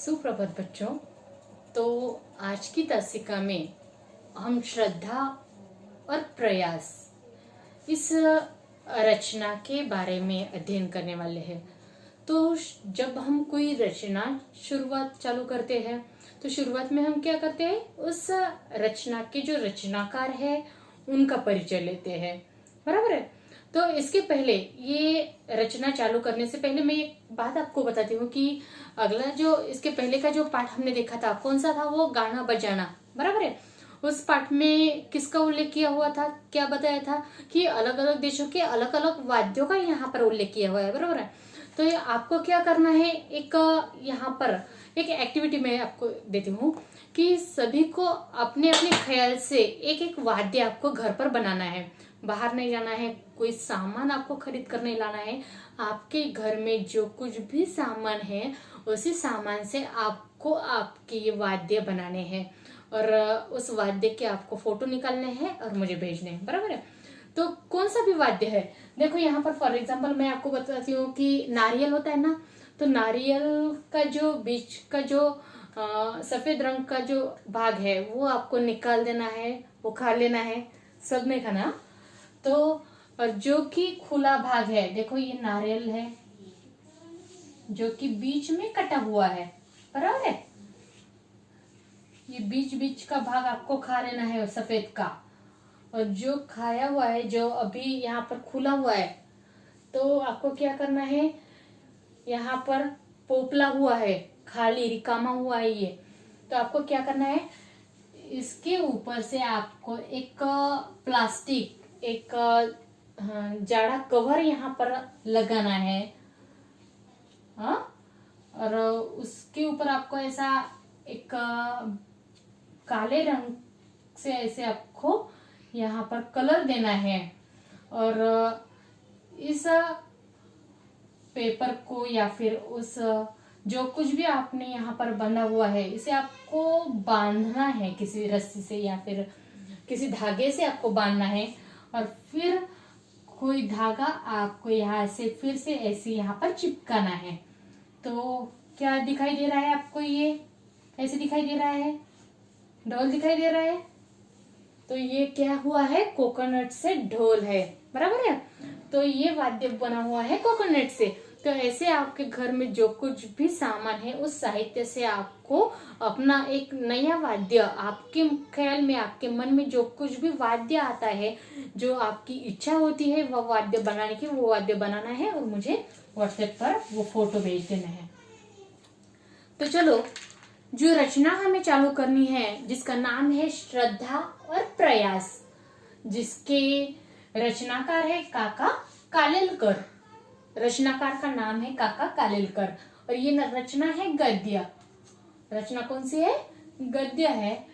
सुप्रभात बच्चों। तो आज की दर्शिका में हम श्रद्धा और प्रयास इस रचना के बारे में अध्ययन करने वाले हैं। तो जब हम कोई रचना शुरुआत चालू करते हैं तो शुरुआत में हम क्या करते हैं, उस रचना के जो रचनाकार है उनका परिचय लेते हैं, बराबर है। तो इसके पहले, ये रचना चालू करने से पहले मैं एक बात आपको बताती हूँ कि अगला जो इसके पहले का जो पाठ हमने देखा था, कौन सा था, वो गाना बजाना, बराबर है। उस पाठ में किसका उल्लेख किया हुआ था, क्या बताया था कि अलग अलग देशों के अलग अलग वाद्यों का यहाँ पर उल्लेख किया हुआ है, बराबर है। तो ये आपको क्या करना है, एक यहाँ पर एक एक्टिविटी मैं आपको देती हूँ कि सभी को अपने अपने ख्याल से एक एक वाद्य आपको घर पर बनाना है। बाहर नहीं जाना है, कोई सामान आपको खरीद कर नहीं लाना है। आपके घर में जो कुछ भी सामान है उसी सामान से आपको आपके ये वाद्य बनाने हैं और उस वाद्य के आपको फोटो निकालने हैं और मुझे भेजने हैं, बराबर है। तो कौन सा भी वाद्य है, देखो यहाँ पर फॉर एग्जांपल मैं आपको बताती हूँ कि नारियल होता है ना, तो नारियल का जो बीच का जो सफेद रंग का जो भाग है वो आपको निकाल देना है, वो खा लेना है, सब नहीं खाना। तो और जो कि खुला भाग है, देखो ये नारियल है जो कि बीच में कटा हुआ है, बराबर है। ये बीच बीच का भाग आपको खा लेना है सफेद का, और जो खाया हुआ है, जो अभी यहाँ पर खुला हुआ है, तो आपको क्या करना है, यहाँ पर पोपला हुआ है, खाली रिकामा हुआ है ये, तो आपको क्या करना है, इसके ऊपर से आपको एक प्लास्टिक, एक जाड़ा कवर यहाँ पर लगाना है, हाँ। और उसके ऊपर आपको ऐसा एक काले रंग से ऐसे आपको यहाँ पर कलर देना है, और इस पेपर को या फिर उस जो कुछ भी आपने यहाँ पर बंधा हुआ है, इसे आपको बांधना है किसी रस्सी से या फिर किसी धागे से आपको बांधना है, और फिर कोई धागा आपको यहाँ से फिर से ऐसे यहाँ पर चिपकाना है। तो क्या दिखाई दे रहा है आपको, ये ऐसे दिखाई दे रहा है, ढोल दिखाई दे रहा है। तो ये क्या हुआ है, कोकोनट से ढोल है, बराबर है। तो ये वाद्य बना हुआ है कोकोनट से। तो ऐसे आपके घर में जो कुछ भी सामान है उस साहित्य से आपको अपना एक नया वाद्य, आपके ख्याल में, आपके मन में जो कुछ भी वाद्य आता है, जो आपकी इच्छा होती है वह वाद्य बनाने की, वो वाद्य बनाना है और मुझे व्हाट्सएप पर वो फोटो भेज देना है। तो चलो, जो रचना हमें चालू करनी है जिसका नाम है श्रद्धा और प्रयास, जिसके रचनाकार है काका कालेलकर। रचनाकार का नाम है काका कालेलकर, और ये रचना है गद्य। रचना कौन सी है, गद्य है,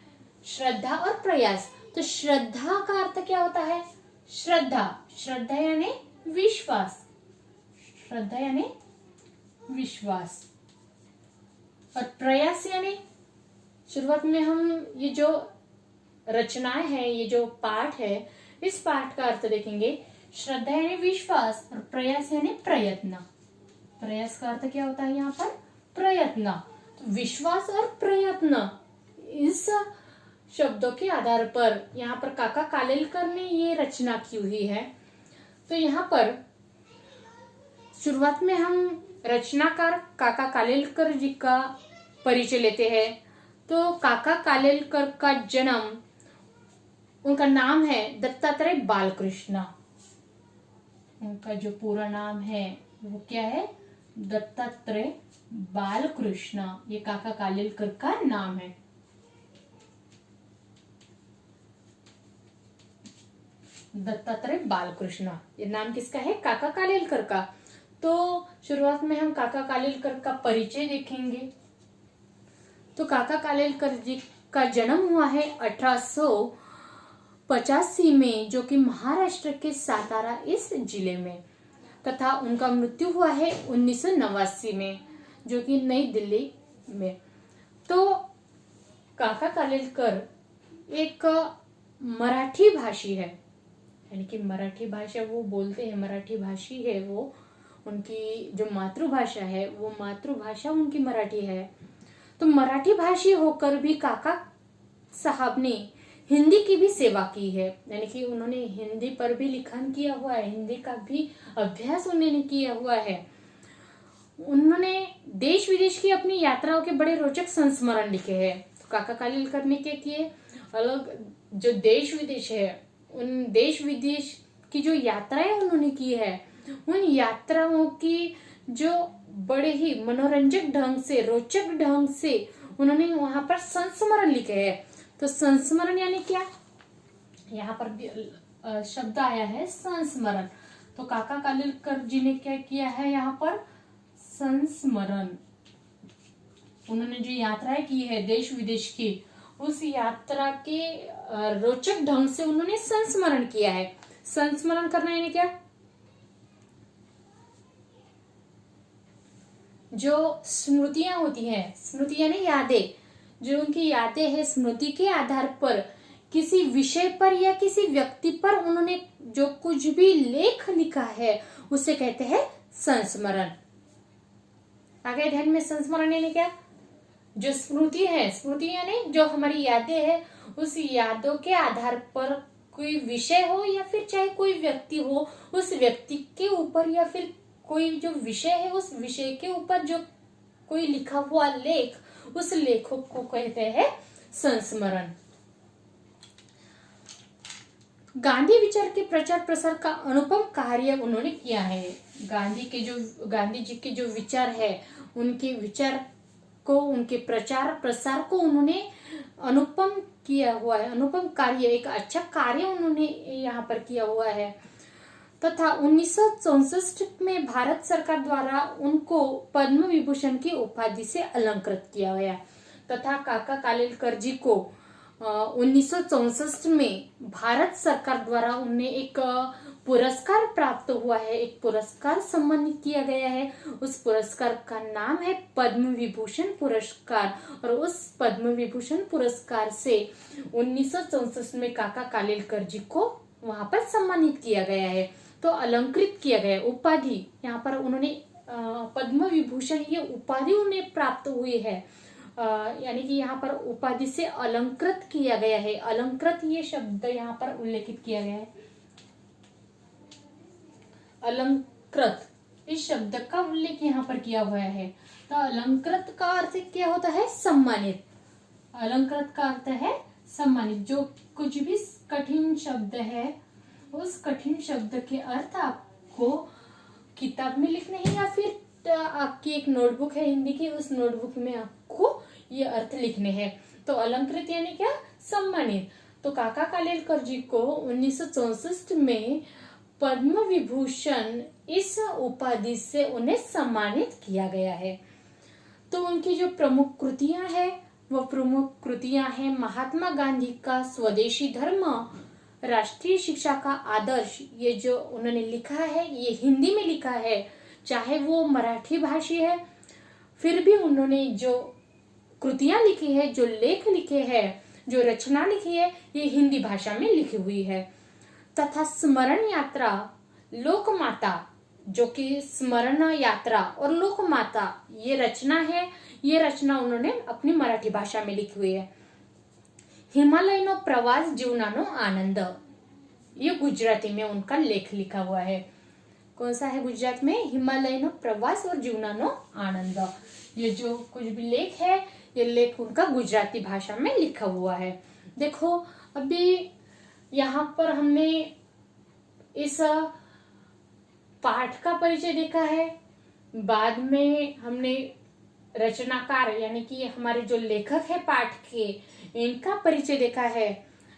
श्रद्धा और प्रयास। तो श्रद्धा का अर्थ क्या होता है, श्रद्धा, श्रद्धा यानी विश्वास, श्रद्धा यानी विश्वास। और प्रयास यानी, शुरुआत में हम ये जो रचनाएं है, ये जो पाठ है, इस पाठ का अर्थ देखेंगे। श्रद्धा यानी विश्वास और प्रयास यानी प्रयत्न। प्रयास का अर्थ क्या होता है यहाँ पर, प्रयत्न। तो विश्वास और प्रयत्न, इस शब्दों के आधार पर यहाँ पर काका कालेलकर ने ये रचना की हुई है। तो यहाँ पर शुरुआत में हम रचनाकार काका कालेलकर जी का परिचय लेते हैं। तो काका कालेलकर का जन्म, उनका नाम है दत्तात्रेय बालकृष्ण। उनका जो पूरा नाम है वो क्या है, दत्तात्रेय बालकृष्ण। ये काका कालेलकर का नाम है। दत्तात्रेय बालकृष्ण, ये नाम किसका है, काका कालेलकर का। तो शुरुआत में हम काका कालेलकर का परिचय देखेंगे। तो काका कालेलकर जी का जन्म हुआ है 1885 में, जो कि महाराष्ट्र के सातारा इस जिले में, तथा उनका मृत्यु हुआ है 1989 में, जो कि नई दिल्ली में। तो काका कालेलकर एक मराठी भाषी है, यानी कि मराठी भाषा वो बोलते हैं, मराठी भाषी है वो, उनकी जो मातृभाषा है वो मातृभाषा उनकी मराठी है। तो मराठी भाषी होकर भी काका साहब ने हिंदी की भी सेवा की है, यानी कि उन्होंने हिंदी पर भी लिखन किया हुआ है, हिंदी का भी अभ्यास उन्होंने किया हुआ है। उन्होंने देश विदेश की अपनी यात्राओं के बड़े रोचक संस्मरण लिखे हैं। तो काका कालेलकर ने क्या किए, अलग जो देश विदेश है, उन देश विदेश की जो यात्राएं उन्होंने की है, उन यात्राओं की जो बड़े ही मनोरंजक ढंग से, रोचक ढंग से उन्होंने वहां पर संस्मरण लिखे हैं। तो संस्मरण यानी क्या, यहाँ पर शब्द आया है संस्मरण। तो काका कालेलकर जी ने क्या किया है, यहाँ पर संस्मरण, उन्होंने जो यात्राएं की है देश विदेश की, उस यात्रा के रोचक ढंग से उन्होंने संस्मरण किया है। संस्मरण करना यानी क्या, जो स्मृतियां होती हैं, स्मृति यानी यादें, जो उनकी यादें हैं, स्मृति के आधार पर किसी विषय पर या किसी व्यक्ति पर उन्होंने जो कुछ भी लेख लिखा है उसे कहते हैं संस्मरण। आगे ध्यान में, संस्मरण यानी क्या, जो स्मृति है, स्मृति यानी जो हमारी यादें हैं, उस यादों के आधार पर कोई विषय हो या फिर चाहे कोई व्यक्ति हो, उस व्यक्ति के ऊपर या फिर कोई जो विषय है उस विषय के ऊपर जो कोई लिखा हुआ लेख, उस लेखक को कहते हैं संस्मरण। गांधी विचार के प्रचार प्रसार का अनुपम कार्य उन्होंने किया है। गांधी जी के जो विचार है, उनके विचार को, उनके प्रचार प्रसार को उन्होंने अनुपम किया हुआ है, अनुपम कार्य, एक अच्छा कार्य उन्होंने यहाँ पर किया हुआ है। तथा 1964 में भारत सरकार द्वारा उनको पद्म विभूषण की उपाधि से अलंकृत किया गया। तथा काका कालेलकर जी को 1964 में भारत सरकार द्वारा उन्हें एक पुरस्कार प्राप्त हुआ है, एक पुरस्कार सम्मानित किया गया है। उस पुरस्कार का नाम है पद्म विभूषण पुरस्कार, और उस पद्म विभूषण पुरस्कार से 1964 में काका कालेलकर जी को वहां पर सम्मानित किया गया है। तो अलंकृत किया गया, उपाधि, यहाँ पर उन्होंने पद्म विभूषण ये उपाधि उन्हें प्राप्त हुई है, यानी कि यहाँ पर उपाधि से अलंकृत किया गया है। अलंकृत ये शब्द यहाँ पर उल्लेखित किया गया है। अलंकृत इस शब्द का उल्लेख यहाँ पर किया हुआ है। तो अलंकृत का अर्थ क्या होता है, सम्मानित। अलंकृत का अर्थ है सम्मानित। जो कुछ भी कठिन शब्द है, उस कठिन शब्द के अर्थ आपको किताब में लिखने हैं या फिर आपकी एक नोटबुक है हिंदी की, उस नोटबुक में आपको ये अर्थ लिखने हैं। तो अलंकृत यानी क्या, सम्मानित। तो काका कालेलकर जी को 1964 में पद्म विभूषण इस उपाधि से उन्हें सम्मानित किया गया है। तो उनकी जो प्रमुख कृतियां हैं, वो प्रमुख कृतियां हैं महात्मा गांधी का स्वदेशी धर्म, राष्ट्रीय शिक्षा का आदर्श। ये जो उन्होंने लिखा है, ये हिंदी में लिखा है, चाहे वो मराठी भाषी है, फिर भी उन्होंने जो कृतियां लिखी है, जो लेख लिखे हैं, जो रचना लिखी है, ये हिंदी भाषा में लिखी हुई है। तथा स्मरण यात्रा, लोकमाता, जो कि स्मरण यात्रा और लोकमाता ये रचना है, ये रचना उन्होंने अपनी मराठी भाषा में लिखी हुई है। हिमालयनो प्रवास जीवनानो आनंद, ये गुजराती में उनका लेख लिखा हुआ है। कौन सा है गुजरात में, हिमालयनो प्रवास और जीवनानो आनंद। ये जो कुछ भी लेख है, ये लेख उनका गुजराती भाषा में लिखा हुआ है। देखो अभी यहाँ पर हमने इस पाठ का परिचय देखा है, बाद में हमने रचनाकार यानी कि हमारे जो लेखक है पाठ के, इनका परिचय देखा है।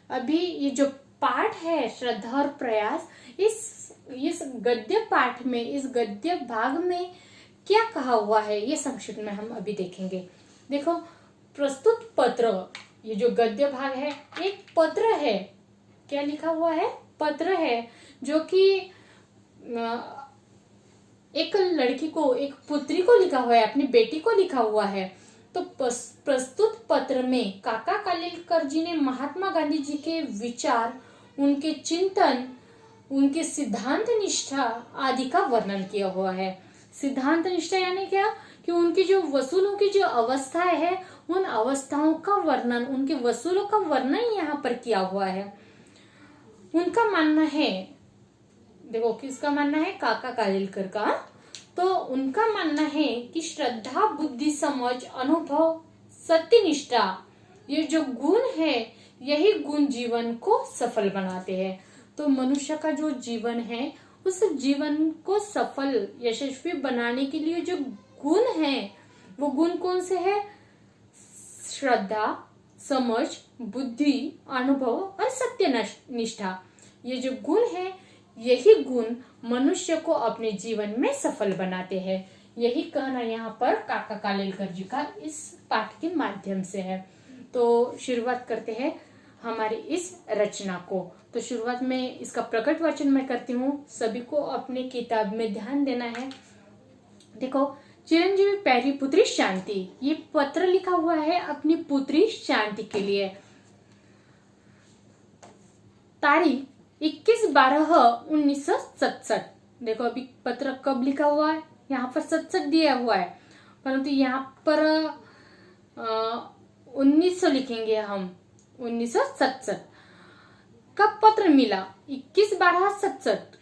अभी ये जो पाठ है श्रद्धा और प्रयास, इस गद्य पाठ में, इस गद्य भाग में क्या कहा हुआ है, ये संक्षिप्त में हम अभी देखेंगे। देखो प्रस्तुत पत्र, ये जो गद्य भाग है एक पत्र है। क्या लिखा हुआ है, पत्र है, जो कि एक लड़की को, एक पुत्री को लिखा हुआ है, अपनी बेटी को लिखा हुआ है। तो प्रस्तुत पत्र में काका कालेलकर जी ने महात्मा गांधी जी के विचार, उनके चिंतन, उनके सिद्धांत निष्ठा आदि का वर्णन किया हुआ है। सिद्धांत निष्ठा यानी क्या, कि उनकी जो वसूलों की जो अवस्थाएं है, उन अवस्थाओं का वर्णन, उनके वसूलों का वर्णन यहाँ पर किया हुआ है। उनका मानना है, देखो किसका मानना है, काका कालेलकर का। तो उनका मानना है कि श्रद्धा, बुद्धि, समझ, अनुभव, सत्यनिष्ठा, ये जो गुण है, यही गुण जीवन को सफल बनाते हैं। तो मनुष्य का जो जीवन है, उस जीवन को सफल, यशस्वी बनाने के लिए जो गुण है, वो गुण कौन से है? श्रद्धा, समझ, बुद्धि, अनुभव और सत्यनिष्ठा। ये जो गुण है, यही गुण मनुष्य को अपने जीवन में सफल बनाते हैं। यही कहना यहाँ पर काका कालेलकर जी का इस पाठ के माध्यम से है। तो शुरुआत करते हैं हमारी इस रचना को। तो शुरुआत में इसका प्रकट वचन मैं करती हूँ, सभी को अपनी किताब में ध्यान देना है। देखो, चिरंजीवी प्यारी पुत्री शांति, ये पत्र लिखा हुआ है अपनी पुत्री शांति के लिए। तारीख 21/12/1967। देखो अभी पत्र कब लिखा हुआ है, यहाँ पर 67 दिया हुआ है, परंतु यहाँ पर 1900 लिखेंगे हम। 1967 कब पत्र मिला? 21/12/67।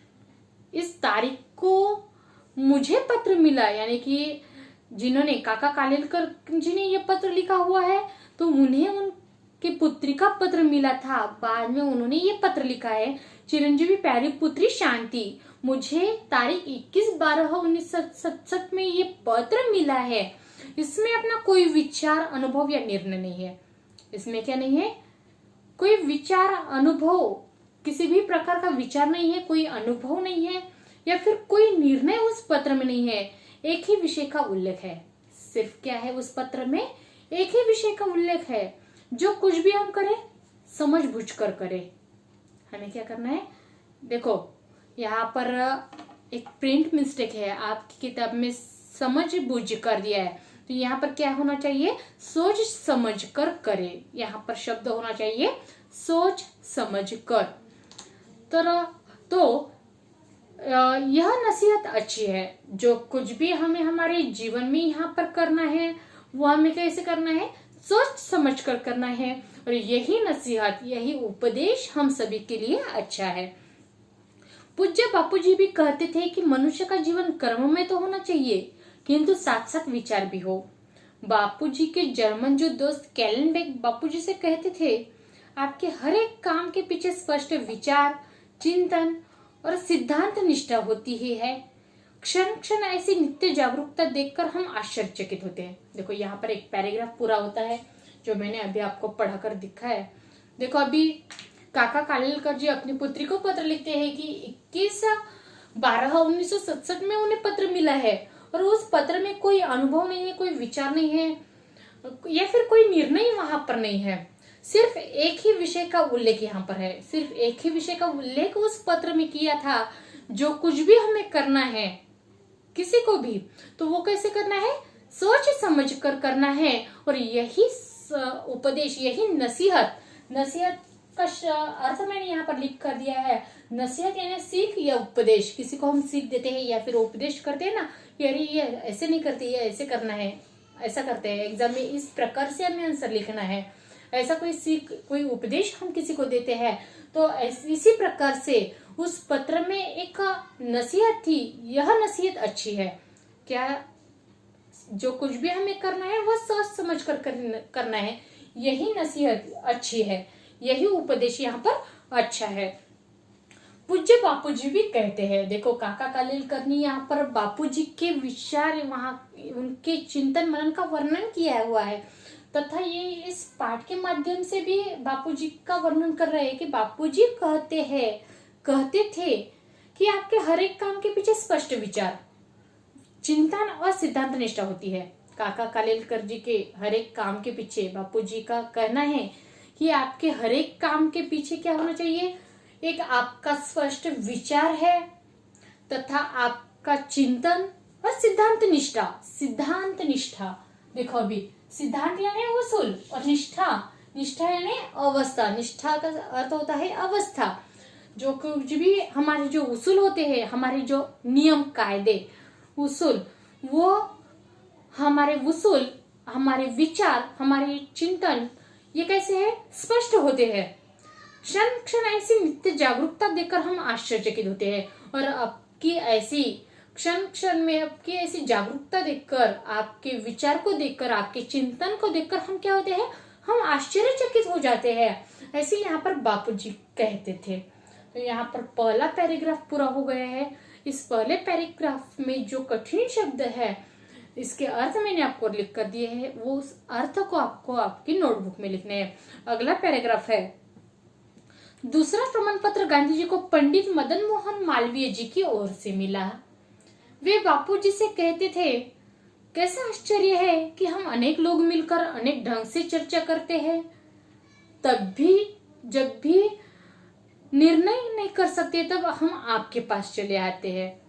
इस तारीख को मुझे पत्र मिला, यानी कि जिन्होंने काका कालेलकर जी ने ये पत्र लिखा हुआ है, तो उन्हें उनकी पुत्री का पत्र मिला था। बाद में उन्होंने ये पत्र लिखा है, चिरंजीवी प्यारी पुत्री शांति, मुझे तारीख 21/12/1967 में ये पत्र मिला है। इसमें अपना कोई विचार, अनुभव या निर्णय नहीं है। इसमें क्या नहीं है? कोई विचार, अनुभव, किसी भी प्रकार का विचार नहीं है, कोई अनुभव नहीं है, या फिर कोई निर्णय उस पत्र में नहीं है। एक ही विषय का उल्लेख है। सिर्फ क्या है उस पत्र में? एक ही विषय का उल्लेख है। जो कुछ भी हम करें, समझ बूझ कर करें। हमें क्या करना है? देखो यहाँ पर एक प्रिंट मिस्टेक है, आपकी किताब में समझ बूझ कर दिया है, तो यहाँ पर क्या होना चाहिए? सोच समझ कर करें। यहाँ पर शब्द होना चाहिए सोच समझ कर। तो यह नसीहत अच्छी है। जो कुछ भी हमें हमारे जीवन में यहाँ पर करना है, वो हमें कैसे करना है? सोच समझ कर करना है। और यही नसीहत, यही उपदेश हम सभी के लिए अच्छा है। पूज्य बापूजी भी कहते थे कि मनुष्य का जीवन कर्म में तो होना चाहिए, किंतु साथ साथ विचार भी हो। बापूजी के जर्मन जो दोस्त कैलेनबेक बापूजी से कहते थे, आपके हर एक काम के पीछे स्पष्ट विचार, चिंतन और सिद्धांत निष्ठा होती ही है। क्षण क्षण ऐसी नित्य जागरूकता देखकर हम आश्चर्यचकित होते हैं। देखो यहाँ पर एक पैराग्राफ पूरा होता है, जो मैंने अभी आपको पढ़ाकर दिखा है। देखो अभी काका कालेलकर जी अपनी पुत्री को पत्र लिखते हैं कि 21/12/1967 में उन्हें पत्र मिला है, और उस पत्र में कोई अनुभव नहीं है, कोई विचार नहीं है, या फिर कोई निर्णय वहां पर नहीं है। सिर्फ एक ही विषय का उल्लेख यहाँ पर है। सिर्फ एक ही विषय का उल्लेख उस पत्र में किया था। जो कुछ भी हमें करना है, किसी को भी, तो वो कैसे करना है? सोच समझ कर करना है। और यही उपदेश, यही नसीहत का अर्थ मैंने यहाँ पर लिख कर दिया है। नसीहत यानी सीख या उपदेश। किसी को हम सीख देते हैं या फिर उपदेश करते हैं ना, यानी ये ऐसे नहीं करते, ये ऐसे करना है, ऐसा करते हैं, एग्जाम में इस प्रकार से हमें आंसर लिखना है, ऐसा कोई सीख, कोई उपदेश हम किसी को देते हैं। तो इसी प्रकार से उस पत्र में एक नसीहत थी। यह नसीहत अच्छी है। क्या? जो कुछ भी हमें करना है वह सोच समझ कर करना है। यही नसीहत अच्छी है, यही उपदेश यहाँ पर अच्छा है। पूज्य बापूजी भी कहते हैं, देखो काका कालेलकर ने यहाँ पर बापूजी के विचार, वहां उनके चिंतन मनन का वर्णन किया हुआ है, तथा ये इस पाठ के माध्यम से भी बापूजी का वर्णन कर रहे हैं कि बापूजी कहते थे कि आपके हर एक काम के पीछे स्पष्ट विचार, चिंतन और सिद्धांत निष्ठा होती है। काका कालेलकर जी के हर एक काम के पीछे बापूजी का कहना है कि आपके हर एक काम के पीछे क्या होना चाहिए? एक आपका स्पष्ट विचार है, तथा आपका चिंतन और सिद्धांत निष्ठा। देखो अभी सिद्धांत यानी वसूल, और निष्ठा यानी अवस्था। निष्ठा का अर्थ होता है अवस्था। जो कुछ भी हमारे जो उसूल होते हैं, हमारे जो नियम कायदे उसूल, वो हमारे वसूल, हमारे विचार, हमारे चिंतन ये कैसे है, स्पष्ट होते हैं। क्षण क्षण ऐसी नित्य जागरूकता देखकर हम आश्चर्यचकित होते हैं। और आपकी ऐसी क्षण क्षण में आपकी ऐसी जागरूकता देखकर, आपके विचार को देखकर, आपके चिंतन को देखकर हम क्या होते हैं, हम आश्चर्यचकित हो जाते हैं। ऐसे यहाँ पर बापूजी कहते थे। तो यहाँ पर पहला पैराग्राफ पूरा हो गया है। इस पहले पैराग्राफ में जो कठिन शब्द है, इसके अर्थ मैंने आपको लिख कर दिए हैं, वो उस अर्थ को आपको आपकी नोटबुक में लिखने हैं। अगला पैराग्राफ है, दूसरा प्रमाण पत्र गांधी जी को पंडित मदन मोहन मालवीय जी की ओर से मिला। वे बापूजी से कहते थे, कैसा आश्चर्य है कि हम अनेक लोग मिलकर अनेक ढंग से चर्चा करते हैं, तब भी जब भी निर्णय नहीं कर सकते तब हम आपके पास चले आते हैं।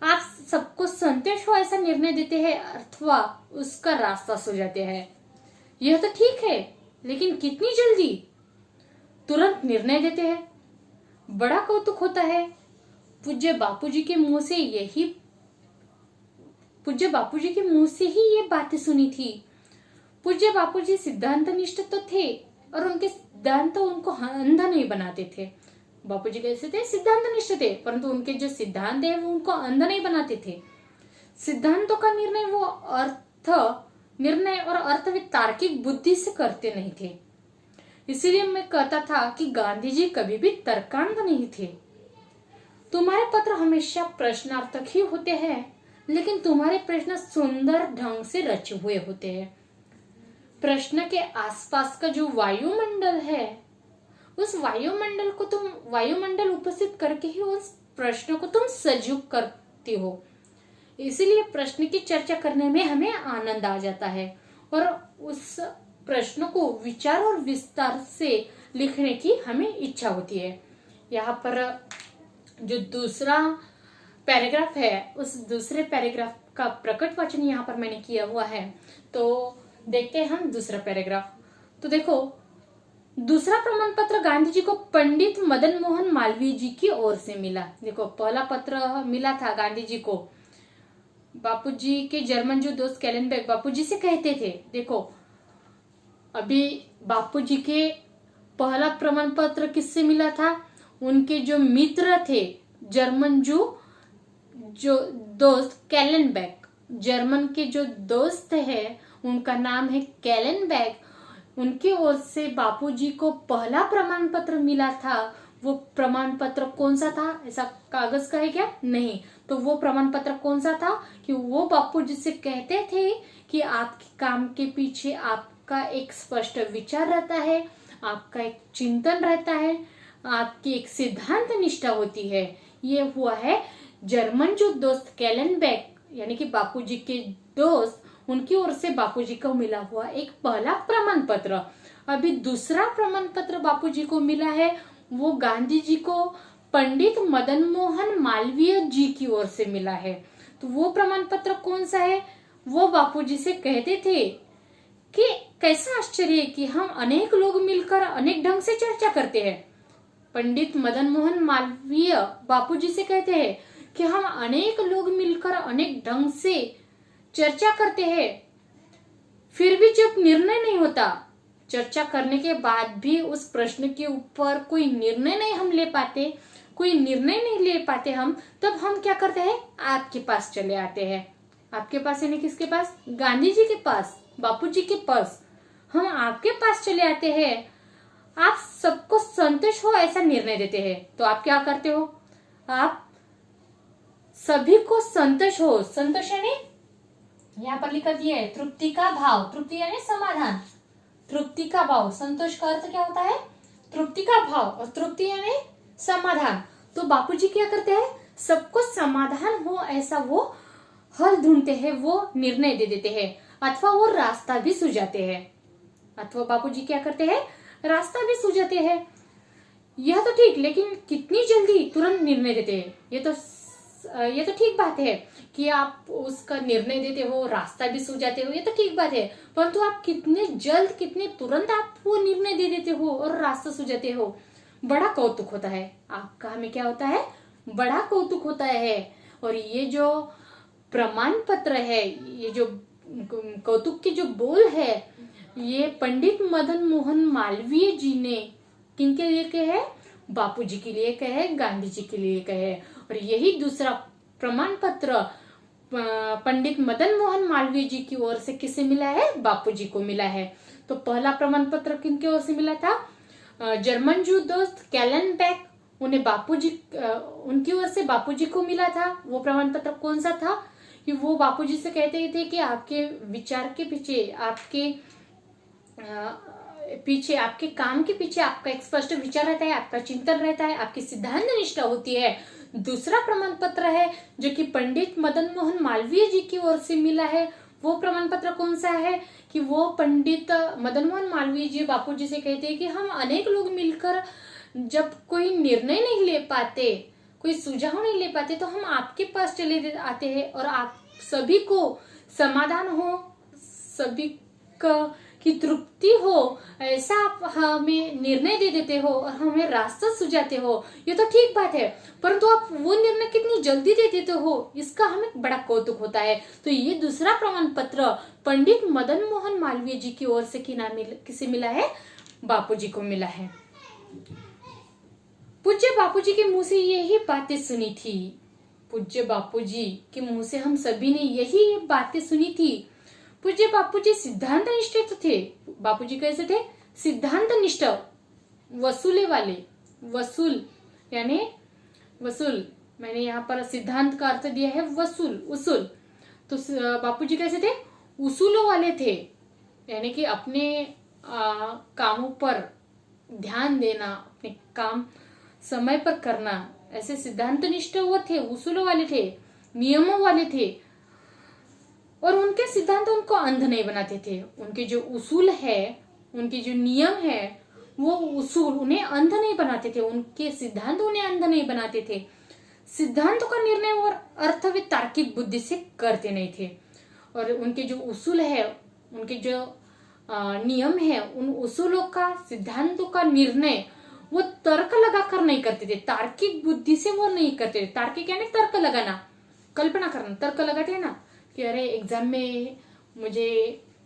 आप सबको संतोष हो ऐसा निर्णय देते हैं अथवा उसका रास्ता सुझाते हैं। यह तो ठीक है, लेकिन कितनी जल्दी तुरंत निर्णय देते हैं। बड़ा कौतुक होता है। पूज्य बापूजी के मुंह से ही ये बातें सुनी थी। पूज्य बापूजी सिद्धांत निष्ठ तो थे और उनके सिद्धांत उनको अंधा नहीं बनाते थे। बापूजी कैसे थे, सिद्धांत निष्ठ थे, परंतु उनके जो सिद्धांत है वो उनको अंधा नहीं बनाते थे। सिद्धांतों का निर्णय वो अर्थ वे तार्किक बुद्धि से करते नहीं थे। इसीलिए मैं कहता था कि गांधी जी कभी भी तर्कांध नहीं थे। तुम्हारे पत्र हमेशा प्रश्नार्थक ही होते हैं, लेकिन तुम्हारे प्रश्न सुंदर ढंग से रचे हुए होते हैं। प्रश्न के आसपास का जो वायुमंडल है, उस वायुमंडल उपस्थित करके ही उस प्रश्न को तुम सजग करती हो। इसीलिए प्रश्न की चर्चा करने में हमें आनंद आ जाता है और उस प्रश्न को विचार और विस्तार से लिखने की हमें इच्छा होती है। यहाँ पर जो दूसरा पैराग्राफ है, उस दूसरे पैराग्राफ का प्रकट वचन यहाँ पर मैंने किया हुआ है। तो देखते हैं हम दूसरा पैराग्राफ। तो देखो, दूसरा प्रमाण पत्र गांधी जी को पंडित मदन मोहन मालवीय जी की ओर से मिला। देखो, पहला पत्र मिला था गांधी जी को, बापूजी के जर्मन जो दोस्त कैलेनबर्ग बापूजी से कहते थे। देखो, अभी बापूजी के पहला प्रमाण पत्र किससे मिला था, उनके जो मित्र थे जर्मन जो दोस्त कैलेनबर्ग, जर्मन के जो दोस्त है उनका नाम है कैलेनबर्ग, उनकी ओर से बापूजी को पहला प्रमाण पत्र मिला था। वो प्रमाण पत्र कौन सा था, ऐसा कागज का है क्या, नहीं। तो वो प्रमाण पत्र कौन सा था कि वो बापूजी से कहते थे कि आपके काम के पीछे आपका एक स्पष्ट विचार रहता है, आपका एक चिंतन रहता है, आपकी एक सिद्धांत निष्ठा होती है। ये हुआ है जर्मन जो दोस्त कैलेनबर्ग यानी कि बापूजी के दोस्त, उनकी ओर से बापूजी को मिला हुआ एक पहला प्रमाण पत्र। अभी दूसरा प्रमाण पत्र बापूजी को मिला है, वो गांधी जी को पंडित मदन मोहन मालवीय जी की ओर से मिला है। तो वो प्रमाण पत्र कौन सा है, वो बापूजी से कहते थे कि कैसा आश्चर्य है कि हम अनेक लोग मिलकर अनेक ढंग से चर्चा करते हैं। पंडित मदन मोहन मालवीय बापूजी से कहते हैं कि हम अनेक लोग मिलकर अनेक ढंग से चर्चा करते हैं, फिर भी जब निर्णय नहीं होता, चर्चा करने के बाद भी उस प्रश्न के ऊपर कोई निर्णय नहीं हम ले पाते, कोई निर्णय नहीं ले पाते हम, तब हम क्या करते हैं, आपके पास चले आते हैं। आपके पास यानी किसके पास, गांधी जी के पास, बापूजी के पास। हम आपके पास चले आते हैं, आप सबको संतोष हो ऐसा निर्णय देते हैं। तो आप क्या करते हो, आप सभी को संतोष हो, संतोष यानी यहाँ पर लिखा दिया है तृप्ति का भाव, तृप्ति यानी समाधान, तृप्ति का भाव, संतोष का अर्थ क्या होता है, तृप्ति का भाव, और तृप्ति यानी समाधान। तो बापूजी क्या करते हैं, सबको समाधान हो ऐसा वो हल ढूंढते हैं, वो निर्णय दे देते हैं, अथवा वो रास्ता भी सुझाते हैं। अथवा बापूजी क्या करते हैं, रास्ता भी सुझाते हैं। यह तो ठीक, लेकिन कितनी जल्दी तुरंत निर्णय देते हैं। ये तो ठीक बात है कि आप उसका निर्णय देते हो, रास्ता भी सुझाते हो, ये तो ठीक बात है, परंतु आप कितने जल्द, कितने तुरंत आप वो निर्णय दे देते हो और रास्ता सुझाते हो। बड़ा कौतुक होता है आपका, हमें क्या होता है, बड़ा कौतुक होता है। और ये जो प्रमाण पत्र है, ये जो कौतुक के जो बोल है ये पंडित मदन मोहन मालवीय जी ने किनके लिए कहे हैं? बापूजी के लिए कहे, गांधी जी के लिए कहे। और यही दूसरा प्रमाण पत्र पंडित मदन मोहन मालवीय जी की ओर से किसे मिला है? बापूजी को मिला है। तो पहला प्रमाण पत्र किनके ओर से मिला था? जर्मन जू दोस्त कैलेनबेक, उन्हें बापूजी उनकी ओर से बापूजी को मिला था। वो प्रमाण पत्र कौन सा था? कि वो बापूजी से कहते थे कि आपके विचार के पीछे, आपके काम के पीछे आपका एक स्पष्ट विचार रहता है, आपका चिंतन रहता है, आपकी सिद्धांत निष्ठा होती है। दूसरा प्रमाण पत्र है जो कि पंडित मदन मोहन मालवीय जी की ओर से मिला है। वो प्रमाण पत्र कौन सा है? कि वो पंडित मदन मोहन मालवीय जी बापूजी से कहते हैं कि हम अनेक लोग मिलकर जब कोई निर्णय नहीं ले पाते, कोई सुझाव नहीं ले पाते, तो हम आपके पास चले आते हैं और आप सभी को समाधान हो, सभी की तृप्ति हो, ऐसा आप हमें निर्णय दे देते हो और हमें रास्ता सुझाते हो। ये तो ठीक बात है, परंतु आप वो निर्णय कितनी जल्दी दे देते हो, इसका हमें बड़ा कौतुक होता है। तो ये दूसरा प्रमाण पत्र पंडित मदन मोहन मालवीय जी की ओर से किसे मिला है? बापूजी को मिला है। पूज्य बापूजी के मुंह से यही बातें सुनी थी। पूज्य बापूजी के मुंह से हम सभी ने यही बातें सुनी थी। पूज्य बापूजी सिद्धांत निष्ठ तो थे। बापूजी कैसे थे? सिद्धांत निष्ठ, वसूले वाले। वसूल यानी वसूल, मैंने यहाँ पर सिद्धांत का अर्थ दिया है वसूल, उसूल। तो बापूजी कैसे थे? उसूलों वाले थे, यानी कि अपने कामों पर ध्यान देना, अपने काम समय पर करना, ऐसे सिद्धांत निष्ठ वो थे, उसूलों वाले थे, नियमों वाले थे। और उनके सिद्धांत उनको अंध नहीं बनाते थे। उनके जो उसूल है, उनके जो नियम है, वो उसूल उन्हें अंध नहीं बनाते थे, उनके सिद्धांत उन्हें अंध नहीं बनाते थे। सिद्धांतों का निर्णय और अर्थ वे तार्किक बुद्धि से करते नहीं थे। और उनके जो उसूल है, उनके जो नियम है, उन उसूलों का, सिद्धांतों का निर्णय वो तर्क लगाकर नहीं करते थे, तार्किक बुद्धि से वो नहीं करते थे। तार्किक यानी तर्क लगाना, कल्पना करना। तर्क लगाते हैं ना कि अरे एग्जाम में मुझे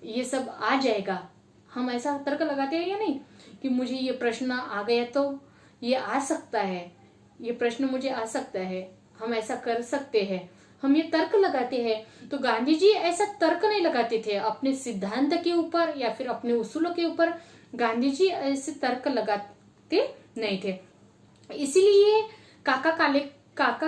ये सब आ जाएगा, हम ऐसा तर्क लगाते हैं या नहीं? कि मुझे ये प्रश्न आ गया तो ये आ सकता है, ये प्रश्न मुझे आ सकता है, हम ऐसा कर सकते हैं, हम ये तर्क लगाते हैं। तो गांधी जी ऐसा तर्क नहीं लगाते थे अपने सिद्धांत के ऊपर या फिर अपने उसूलों के ऊपर। गांधी जी ऐसे तर्क लगाते नहीं थे। इसीलिए काका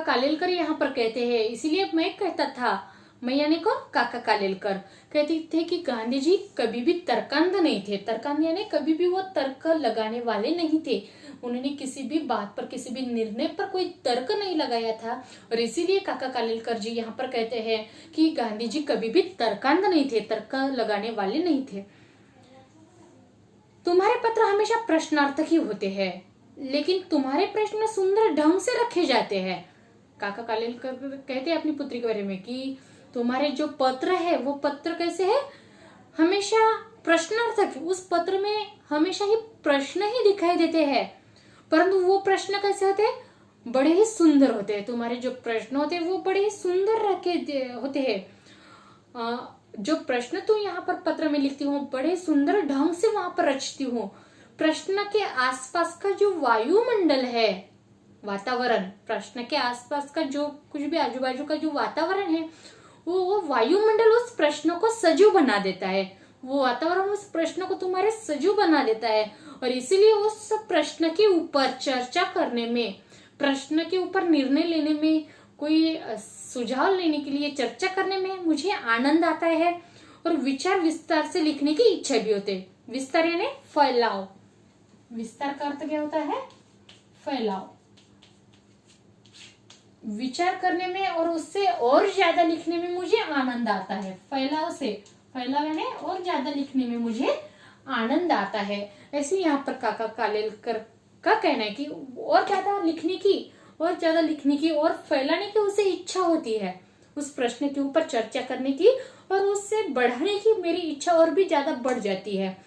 कालेलकर यहाँ पर कहते हैं, इसीलिए मैं कहता था, मैं यानी कौन? काका कालेलकर कहते थे कि गांधी जी कभी भी तर्कांध नहीं थे। तर्कांध यानी कभी भी वो तर्क लगाने वाले नहीं थे। उन्होंने किसी भी बात पर, किसी भी निर्णय पर कोई तर्क नहीं लगाया था। और इसीलिए काका कालेलकर जी यहाँ पर कहते हैं कि गांधी जी कभी भी तर्कांध नहीं थे, तर्क लगाने वाले नहीं थे। तुम्हारे पत्र हमेशा प्रश्नार्थक ही होते हैं, लेकिन तुम्हारे प्रश्न सुंदर ढंग से रखे जाते हैं। काका कालेलकर कहते हैं अपनी पुत्री के बारे में कि तुम्हारे जो पत्र है वो पत्र कैसे है? हमेशा प्रश्नार्थक। उस पत्र में हमेशा ही प्रश्न ही दिखाई देते हैं, परंतु वो प्रश्न कैसे होते हैं? बड़े ही सुंदर होते हैं। तुम्हारे जो प्रश्न होते हैं वो बड़े ही सुंदर रखे होते हैं। जो प्रश्न तुम यहाँ पर पत्र में लिखती हो बड़े सुंदर ढंग से वहां पर रचती हो। प्रश्न के आसपास का जो वायुमंडल है, वातावरण, प्रश्न के आसपास का जो कुछ भी आजू बाजू का जो वातावरण है, वो वायुमंडल उस प्रश्न को सजीव बना देता है। वो वातावरण उस प्रश्न को तुम्हारे सजीव बना देता है। और इसीलिए उस प्रश्न के ऊपर चर्चा करने में, प्रश्न के ऊपर निर्णय लेने में, कोई सुझाव लेने के लिए चर्चा करने में मुझे आनंद आता है। और विचार विस्तार से लिखने की इच्छा भी होती है। विस्तार यानी फैलाव। विस्तार का अर्थ क्या होता है? फैलाव। विचार करने में और उससे और ज्यादा लिखने में मुझे आनंद आता है। फैलाव यानी और ज्यादा लिखने में मुझे आनंद आता है। ऐसे यहाँ पर काका कालेलकर का कहना है कि और ज्यादा लिखने की और फैलाने की उसे इच्छा होती है, उस प्रश्न के ऊपर चर्चा करने की और उससे बढ़ाने की मेरी इच्छा और भी ज्यादा बढ़ जाती है।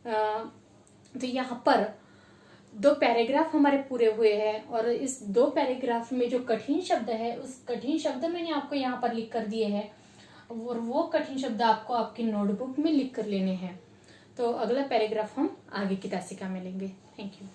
तो यहाँ पर 2 पैराग्राफ हमारे पूरे हुए हैं और इस 2 पैराग्राफ में जो कठिन शब्द है, उस कठिन शब्द मैंने आपको यहाँ पर लिख कर दिए हैं। और वो कठिन शब्द आपको आपकी नोटबुक में लिख कर लेने हैं। तो अगला पैराग्राफ हम आगे की तासिका में लेंगे। Thank you.